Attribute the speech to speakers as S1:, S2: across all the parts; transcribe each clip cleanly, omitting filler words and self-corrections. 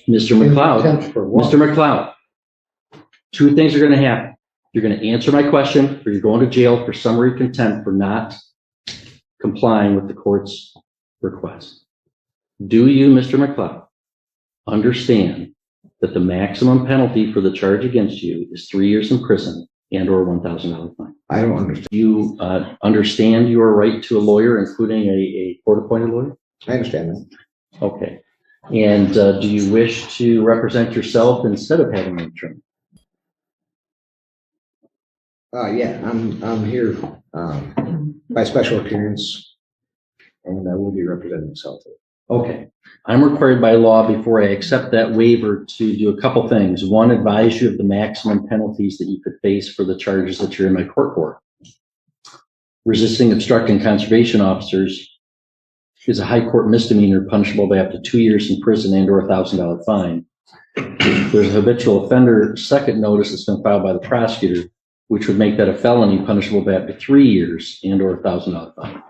S1: Mr. McLeod, two things are going to happen. You're going to answer my question, or you're going to jail for summary contempt for not complying with the court's request. Do you, Mr. McLeod, understand that the maximum penalty for the charge against you is 3 years in prison and or $1,000 fine?
S2: I don't understand.
S1: You understand your right to a lawyer, including a court-appointed lawyer?
S2: I understand that.
S1: Okay. And do you wish to represent yourself instead of having an attorney?
S2: Yeah, I'm here by special appearance, and I will be representing myself.
S1: Okay. I'm required by law before I accept that waiver to do a couple things. One, advise you of the maximum penalties that you could face for the charges that you're in my court for. Resisting, obstructing conservation officers is a high court misdemeanor punishable by up to 2 years in prison and or $1,000 fine. There's a habitual offender second notice that's been filed by the prosecutor, which would make that a felony punishable by up to 3 years and or $1,000 fine.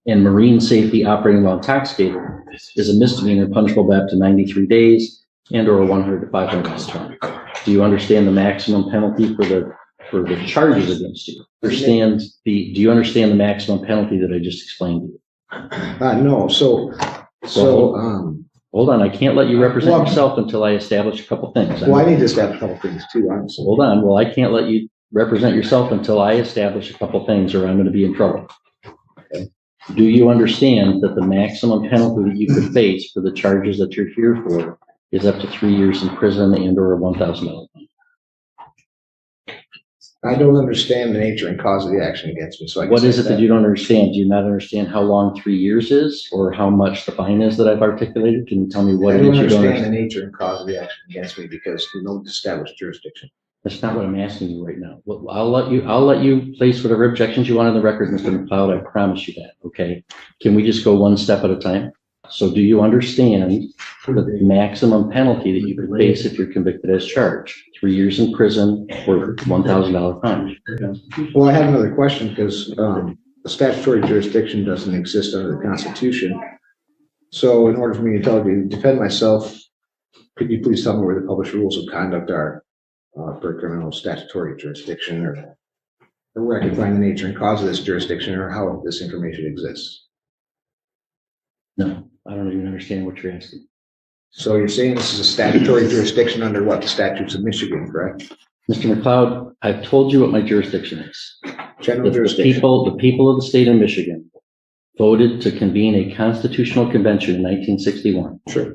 S1: And marine safety operating while intoxicated is a misdemeanor punishable by up to 93 days and or $100 to $500 fine. Do you understand the maximum penalty for the charges against you? Do you understand the maximum penalty that I just explained to you?
S2: No. So
S1: hold on. I can't let you represent yourself until I establish a couple things.
S2: Well, I need to establish a couple things too, honestly.
S1: Hold on. Well, I can't let you represent yourself until I establish a couple things, or I'm going to be in trouble.
S2: Okay.
S1: Do you understand that the maximum penalty that you could face for the charges that you're here for is up to 3 years in prison and or $1,000 fine?
S2: I don't understand the nature and cause of the action against me. So
S1: what is it that you don't understand? Do you not understand how long 3 years is, or how much the fine is that I've articulated? Can you tell me what it is you don't understand?
S2: The nature and cause of the action against me because we don't establish jurisdiction.
S1: That's not what I'm asking you right now. Well, I'll let you place whatever objections you want on the record, Mr. McLeod. I promise you that. Okay. Can we just go one step at a time? So do you understand the maximum penalty that you could face if you're convicted as charged? 3 years in prison or $1,000 fine?
S2: Well, I have another question because the statutory jurisdiction doesn't exist under the Constitution. So in order for me to defend myself, could you please tell me where the published rules of conduct are for criminal statutory jurisdiction, or where I can find the nature and cause of this jurisdiction, or how this information exists?
S1: No, I don't even understand what you're asking.
S2: So you're saying this is a statutory jurisdiction under what? The statutes of Michigan, correct?
S1: Mr. McLeod, I've told you what my jurisdiction is.
S2: General jurisdiction.
S1: The people of the state of Michigan voted to convene a constitutional convention in 1961.
S2: Sure.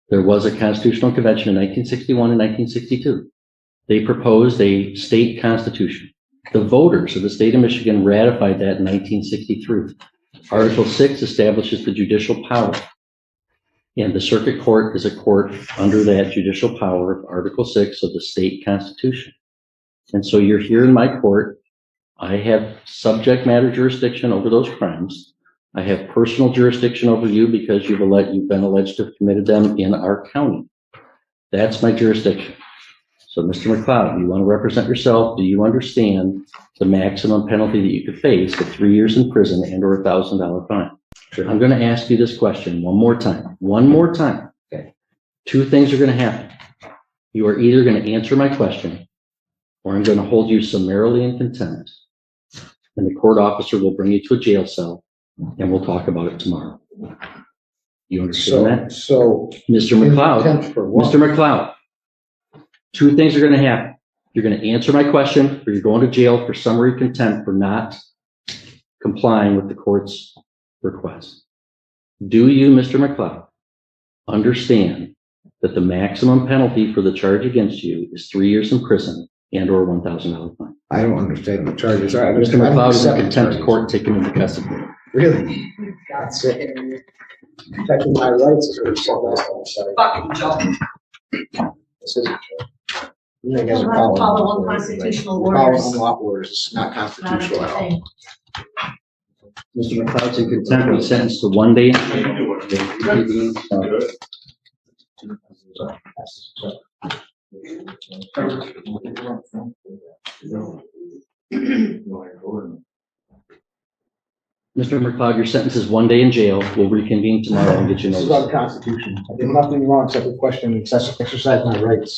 S1: There was a constitutional convention in 1961 and 1962. They proposed a state constitution. The voters of the state of Michigan ratified that in 1963. Article 6 establishes the judicial power. And the circuit court is a court under that judicial power of Article 6 of the state constitution. And so you're here in my court. I have subject matter jurisdiction over those crimes. I have personal jurisdiction over you because you've been alleged to have committed them in our county. That's my jurisdiction. So Mr. McLeod, you want to represent yourself? Do you understand the maximum penalty that you could face of 3 years in prison and or $1,000 fine?
S2: Sure.
S1: I'm going to ask you this question one more time. One more time.
S2: Okay.
S1: Two things are going to happen. You are either going to answer my question, or I'm going to hold you summarily in contempt, and the court officer will bring you to a jail cell, and we'll talk about it tomorrow. You understand that?
S2: So,
S1: Mr. McLeod, two things are going to happen. You're going to answer my question, or you're going to jail for summary contempt for not complying with the court's request. Do you, Mr. McLeod, understand that the maximum penalty for the charge against you is 3 years in prison and or $1,000 fine?
S2: I don't understand the charges.
S1: Mr. McLeod is in contempt of court, taken into custody.
S2: Really? That's it. Protecting my rights is
S3: Fucking job.
S2: This isn't true. You guys
S3: You'll
S2: are
S3: have to follow
S2: following
S3: unconstitutional
S2: following
S3: orders.
S2: unlawful orders. It's not constitutional at all.
S1: Mr. McLeod's in contempt and sentenced to 1 day. Mr. Mr. McLeod, your sentence is 1 day in jail. We'll reconvene tomorrow and get you
S2: This is
S1: notice.
S2: about the Constitution. I did nothing wrong except to question and exercise my rights.